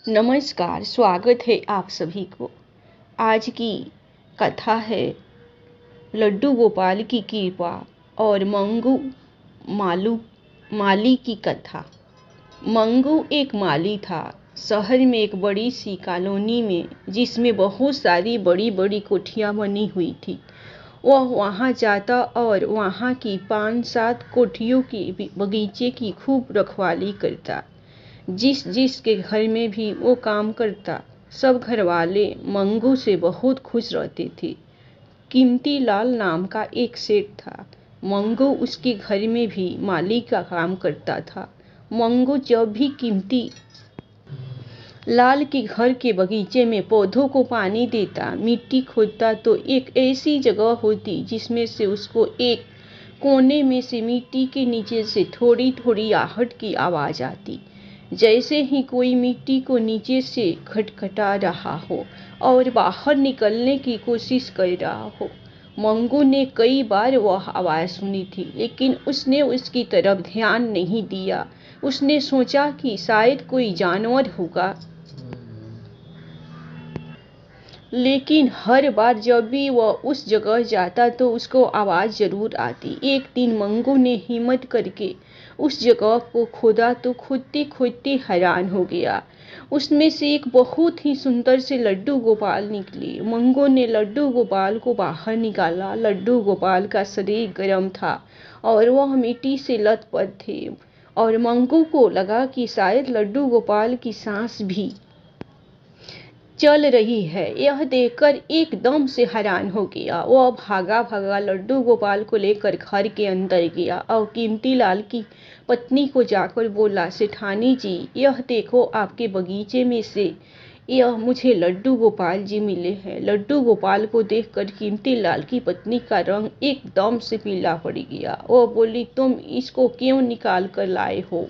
नमस्कार, स्वागत है आप सभी को। आज की कथा है लड्डू गोपाल की कृपा और मंगू मालू माली की कथा। मंगू एक माली था, शहर में एक बड़ी सी कॉलोनी में, जिसमें बहुत सारी बड़ी बड़ी कोठियाँ बनी हुई थी। वह वहाँ जाता और वहाँ की 5-7 कोठियों की बगीचे की खूब रखवाली करता। जिस जिस के घर में भी वो काम करता, सब घर वाले मंगू से बहुत खुश रहते थे। कीमती लाल नाम का एक सेठ था। मंगू उसके घर में भी माली का काम करता था। मंगू जब भी कीमती लाल के घर के बगीचे में पौधों को पानी देता, मिट्टी खोदता, तो एक ऐसी जगह होती जिसमें से उसको एक कोने में से मिट्टी के नीचे से थोड़ी थोड़ी आहट की आवाज़ आती, जैसे ही कोई मिट्टी को नीचे से खटखटा रहा हो और बाहर निकलने की कोशिश कर रहा हो। मंगू ने कई बार वह आवाज़ सुनी थी, लेकिन उसने उसकी तरफ ध्यान नहीं दिया। उसने सोचा कि शायद कोई जानवर होगा, लेकिन हर बार जब भी वह उस जगह जाता तो उसको आवाज़ ज़रूर आती। एक दिन मंगू ने हिम्मत करके उस जगह को खोदा तो खोदते खोदते हैरान हो गया। उसमें से एक बहुत ही सुंदर से लड्डू गोपाल निकले। मंगू ने लड्डू गोपाल को बाहर निकाला। लड्डू गोपाल का शरीर गर्म था और वह मिट्टी से लथपथ थे, और मंगू को लगा कि शायद लड्डू गोपाल की सांस भी चल रही है। यह देखकर एकदम से हैरान हो गया। वह भागा भागा लड्डू गोपाल को लेकर घर के अंदर गया और कीमती लाल की पत्नी को जाकर बोला, सेठानी जी, यह देखो, आपके बगीचे में से यह मुझे लड्डू गोपाल जी मिले हैं। लड्डू गोपाल को देखकर कीमती लाल की पत्नी का रंग एकदम से पीला पड़ गया। वह बोली, तुम इसको क्यों निकाल कर लाए हो?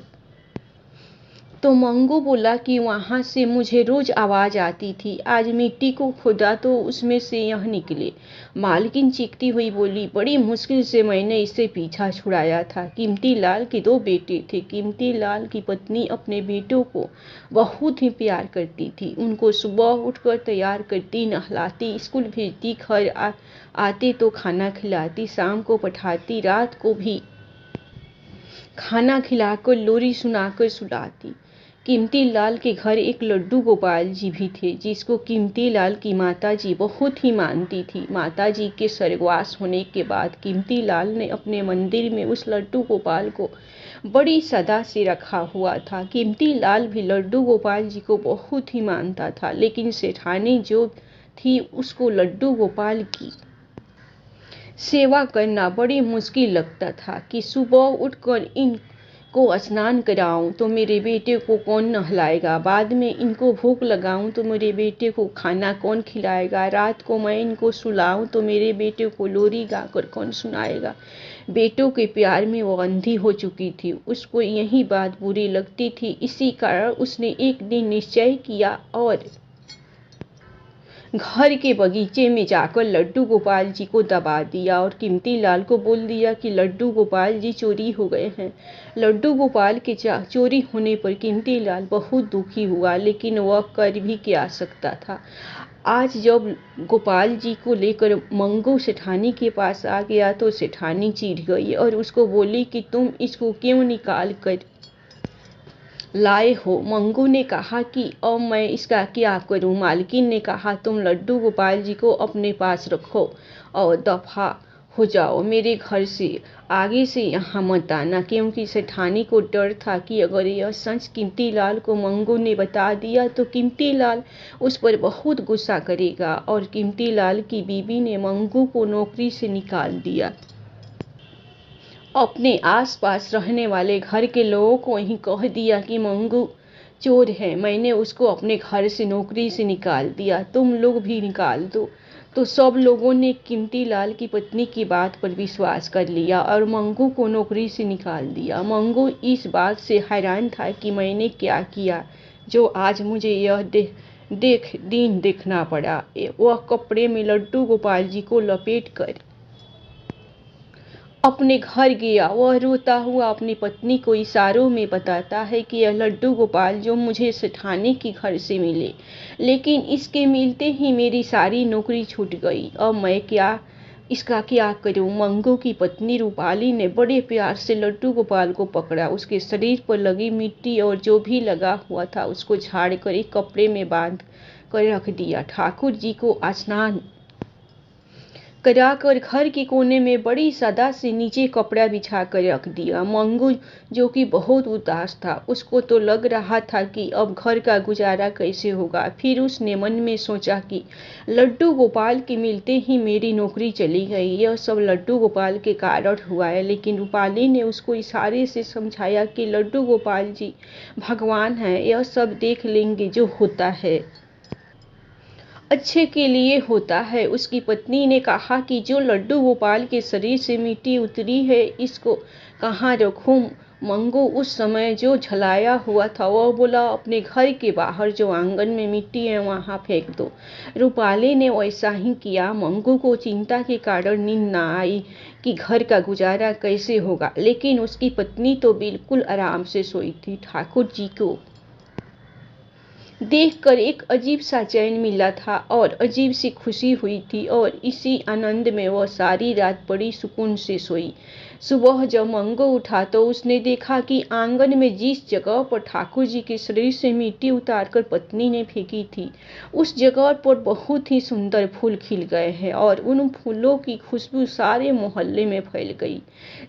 तो मंगू बोला कि वहाँ से मुझे रोज आवाज़ आती थी, आज मिट्टी को खोदा तो उसमें से यह निकले। मालकिन चीखती हुई बोली, बड़ी मुश्किल से मैंने इसे पीछा छुड़ाया था। कीमती लाल के 2 बेटे थे। कीमती लाल की पत्नी अपने बेटों को बहुत ही प्यार करती थी। उनको सुबह उठकर तैयार करती, नहलाती, स्कूल भेजती, घर आते तो खाना खिलाती, शाम को पढ़ाती, रात को भी खाना खिलाकर लोरी सुनाकर सुलाती। कीमती लाल के घर एक लड्डू गोपाल जी भी थे, जिसको कीमती लाल की माता जी बहुत ही मानती थी। माता जी के स्वर्गवास होने के बाद कीमती लाल ने अपने मंदिर में उस लड्डू गोपाल को बड़ी सदा से रखा हुआ था। कीमती लाल भी लड्डू गोपाल जी को बहुत ही मानता था, लेकिन सेठानी जो थी उसको लड्डू गोपाल की सेवा करना बड़ी मुश्किल लगता था कि सुबह उठकर इनको स्नान कराऊं तो मेरे बेटे को कौन नहलाएगा, बाद में इनको भूख लगाऊं तो मेरे बेटे को खाना कौन खिलाएगा, रात को मैं इनको सुलाऊं तो मेरे बेटे को लोरी गाकर कौन सुनाएगा। बेटों के प्यार में वो अंधी हो चुकी थी। उसको यही बात बुरी लगती थी। इसी कारण उसने एक दिन निश्चय किया और घर के बगीचे में जाकर लड्डू गोपाल जी को दबा दिया और कीमती लाल को बोल दिया कि लड्डू गोपाल जी चोरी हो गए हैं। लड्डू गोपाल के चोरी होने पर कीमती लाल बहुत दुखी हुआ, लेकिन वह कर भी क्या सकता था। आज जब गोपाल जी को लेकर मंगू सेठानी के पास आ गया तो सेठानी चिढ़ गई और उसको बोली कि तुम इसको क्यों निकाल कर लाए हो। मंगू ने कहा कि अब मैं इसका क्या करूं। मालकिन ने कहा, तुम लड्डू गोपाल जी को अपने पास रखो और दफा हो जाओ, मेरे घर से आगे से यहाँ मत आना। क्योंकि सेठानी को डर था कि अगर यह सच कीमती लाल को मंगू ने बता दिया तो कीमती लाल उस पर बहुत गुस्सा करेगा, और कीमती लाल की बीवी ने मंगू को नौकरी से निकाल दिया। अपने आसपास रहने वाले घर के लोगों को ही कह दिया कि मंगू चोर है, मैंने उसको अपने घर से नौकरी से निकाल दिया, तुम लोग भी निकाल दो। तो सब लोगों ने कीमती लाल की पत्नी की बात पर विश्वास कर लिया और मंगू को नौकरी से निकाल दिया। मंगू इस बात से हैरान था कि मैंने क्या किया जो आज मुझे यह दिन देखना पड़ा। वह कपड़े में लड्डू गोपाल जी को लपेट कर अपने घर गया। वह रोता हुआ अपनी पत्नी को इशारों में बताता है कि यह लड्डू गोपाल जो मुझे सेठानी के घर से मिले, लेकिन इसके मिलते ही मेरी सारी नौकरी छूट गई। अब मैं इसका क्या करूं? मंगू की पत्नी रूपाली ने बड़े प्यार से लड्डू गोपाल को पकड़ा, उसके शरीर पर लगी मिट्टी और जो भी लगा हुआ था उसको झाड़ कर एक कपड़े में बांध कर रख दिया। ठाकुर जी को स्नान कराकर घर के कोने में बड़ी सदा से नीचे कपड़ा बिछा कर रख दिया। मंगू जो कि बहुत उदास था, उसको तो लग रहा था कि अब घर का गुजारा कैसे होगा। फिर उसने मन में सोचा कि लड्डू गोपाल के मिलते ही मेरी नौकरी चली गई, यह सब लड्डू गोपाल के कारण हुआ है। लेकिन रूपाली ने उसको इशारे से समझाया कि लड्डू गोपाल जी भगवान हैं, यह सब देख लेंगे, जो होता है अच्छे के लिए होता है। उसकी पत्नी ने कहा कि जो लड्डू गोपाल के शरीर से मिट्टी उतरी है, इसको कहाँ रखूं? मंगू उस समय जो झलाया हुआ था, वह बोला, अपने घर के बाहर जो आंगन में मिट्टी है वहां फेंक दो। रूपाली ने वैसा ही किया। मंगू को चिंता के कारण नींद न आई कि घर का गुजारा कैसे होगा, लेकिन उसकी पत्नी तो बिल्कुल आराम से सोई थी। ठाकुर जी को देखकर एक अजीब सा चैन मिला था और अजीब सी खुशी हुई थी, और इसी आनंद में वह सारी रात बड़ी सुकून से सोई। सुबह जब मंगू उठा तो उसने देखा कि आंगन में जिस जगह पर ठाकुर जी के शरीर से मिट्टी उतारकर पत्नी ने फेंकी थी, उस जगह पर बहुत ही सुंदर फूल खिल गए हैं और उन फूलों की खुशबू सारे मोहल्ले में फैल गई।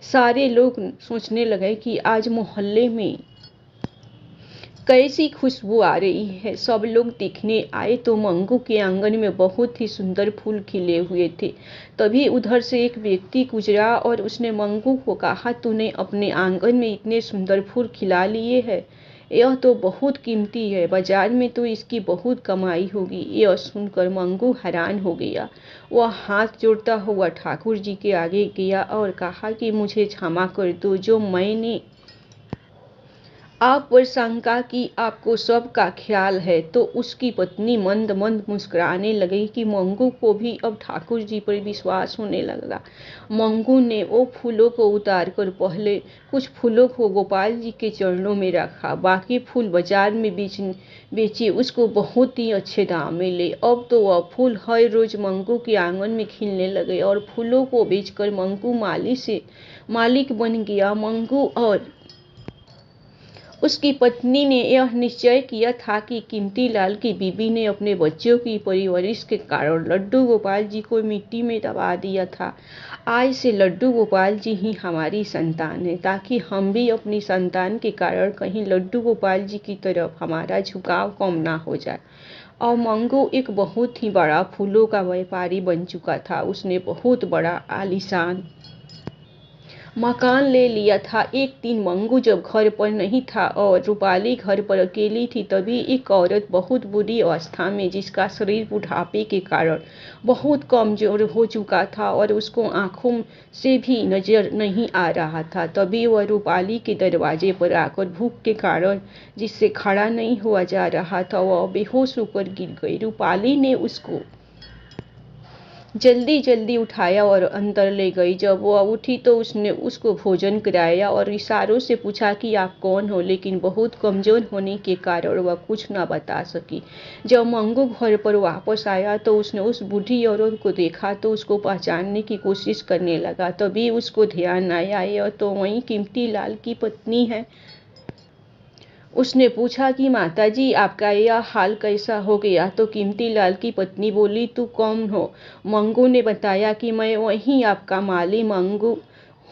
सारे लोग सोचने लगे कि आज मोहल्ले में कैसी खुशबू आ रही है। सब लोग देखने आए तो मंगू के आंगन में बहुत ही सुंदर फूल खिले हुए थे। तभी उधर से एक व्यक्ति गुजरा और उसने मंगू को कहा, तूने अपने आंगन में इतने सुंदर फूल खिला लिए हैं, यह तो बहुत कीमती है, बाजार में तो इसकी बहुत कमाई होगी। यह सुनकर मंगू हैरान हो गया। वह हाथ जोड़ता हुआ ठाकुर जी के आगे गया और कहा कि मुझे क्षमा कर दो, जो मैंने आप पर शंका की, आपको सब का ख्याल है। तो उसकी पत्नी मंद मंद मुस्कुराने लगी कि मंगू को भी अब ठाकुर जी पर विश्वास होने लगा। मंगू ने वो फूलों को उतार कर पहले कुछ फूलों को गोपाल जी के चरणों में रखा, बाकी फूल बाजार में बेचे। उसको बहुत ही अच्छे दाम मिले। अब तो वह फूल हर रोज मंगू के आंगन में खिलने लगे और फूलों को बेचकर मंगू मालिक बन गया। मंगू और उसकी पत्नी ने यह निश्चय किया था कि कीमती लाल की बीबी ने अपने बच्चों की परवरिश के कारण लड्डू गोपाल जी को मिट्टी में दबा दिया था। आज से लड्डू गोपाल जी ही हमारी संतान है, ताकि हम भी अपनी संतान के कारण कहीं लड्डू गोपाल जी की तरफ हमारा झुकाव कम ना हो जाए। और मंगू एक बहुत ही बड़ा फूलों का व्यापारी बन चुका था। उसने बहुत बड़ा आलीशान मकान ले लिया था। एक दिन मंगू जब घर पर नहीं था और रूपाली घर पर अकेली थी, तभी एक औरत बहुत बुरी अवस्था में, जिसका शरीर बुढ़ापे के कारण बहुत कमजोर हो चुका था और उसको आंखों से भी नजर नहीं आ रहा था, तभी वह रूपाली के दरवाजे पर आकर भूख के कारण, जिससे खड़ा नहीं हुआ जा रहा था, वह बेहोश होकर गिर गई। रूपाली ने उसको जल्दी जल्दी उठाया और अंदर ले गई। जब वह उठी तो उसने उसको भोजन कराया और इशारों से पूछा कि आप कौन हो, लेकिन बहुत कमजोर होने के कारण वह कुछ न बता सकी। जब मंगू घर पर वापस आया तो उसने उस बूढ़ी औरत को देखा तो उसको पहचानने की कोशिश करने लगा। तभी उसको ध्यान आया, यह तो वही कीमती लाल की पत्नी है। उसने पूछा कि माताजी, आपका यह हाल कैसा हो गया? तो कीमती लाल की पत्नी बोली, तू कौन हो? मंगू ने बताया कि मैं वही आपका माली मंगू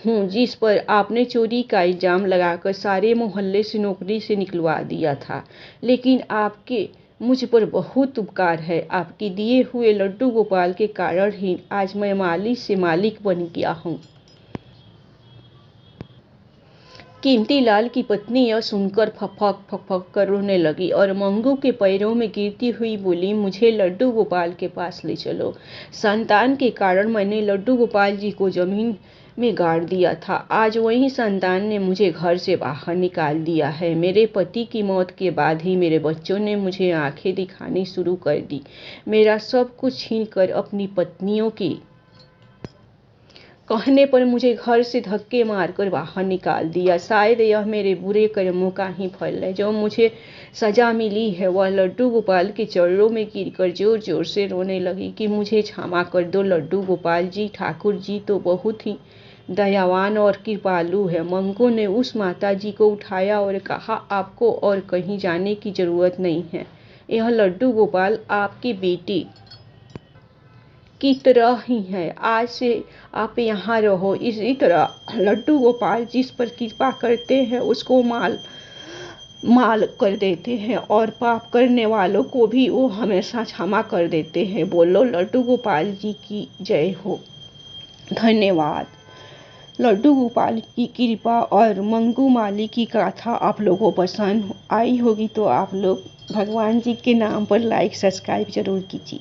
हूँ, जिस पर आपने चोरी का इल्जाम लगाकर सारे मोहल्ले से नौकरी से निकलवा दिया था। लेकिन आपके मुझ पर बहुत उपकार है। आपके दिए हुए लड्डू गोपाल के कारण ही आज मैं माली से मालिक बन गया हूँ। कीमती लाल की पत्नी यह सुनकर फक फक कर रोने लगी और मंगू के पैरों में गिरती हुई बोली, मुझे लड्डू गोपाल के पास ले चलो। संतान के कारण मैंने लड्डू गोपाल जी को जमीन में गाड़ दिया था। आज वही संतान ने मुझे घर से बाहर निकाल दिया है। मेरे पति की मौत के बाद ही मेरे बच्चों ने मुझे आंखें दिखानी शुरू कर दी। मेरा सब कुछ छीन कर अपनी पत्नियों की कहने पर मुझे घर से धक्के मारकर बाहर निकाल दिया। शायद यह मेरे बुरे कर्मों का ही फल है। जो मुझे सजा मिली है वह लड्डू गोपाल के चरणों में गिरकर जोर जोर से रोने लगी कि मुझे क्षमा कर दो लड्डू गोपाल जी, ठाकुर जी तो बहुत ही दयावान और कृपालु है। मंगू ने उस माता जी को उठाया और कहा, आपको और कहीं जाने की जरूरत नहीं है। यह लड्डू गोपाल आपकी बेटी की तरह ही है। आज से आप यहाँ रहो। इसी तरह लड्डू गोपाल जिस पर कृपा करते हैं उसको माल माल कर देते हैं और पाप करने वालों को भी वो हमेशा क्षमा कर देते हैं। बोलो लड्डू गोपाल जी की जय हो। धन्यवाद। लड्डू गोपाल की कृपा और मंगू माली की गाथा आप लोगों को पसंद आई होगी तो आप लोग भगवान जी के नाम पर लाइक सब्सक्राइब जरूर कीजिए।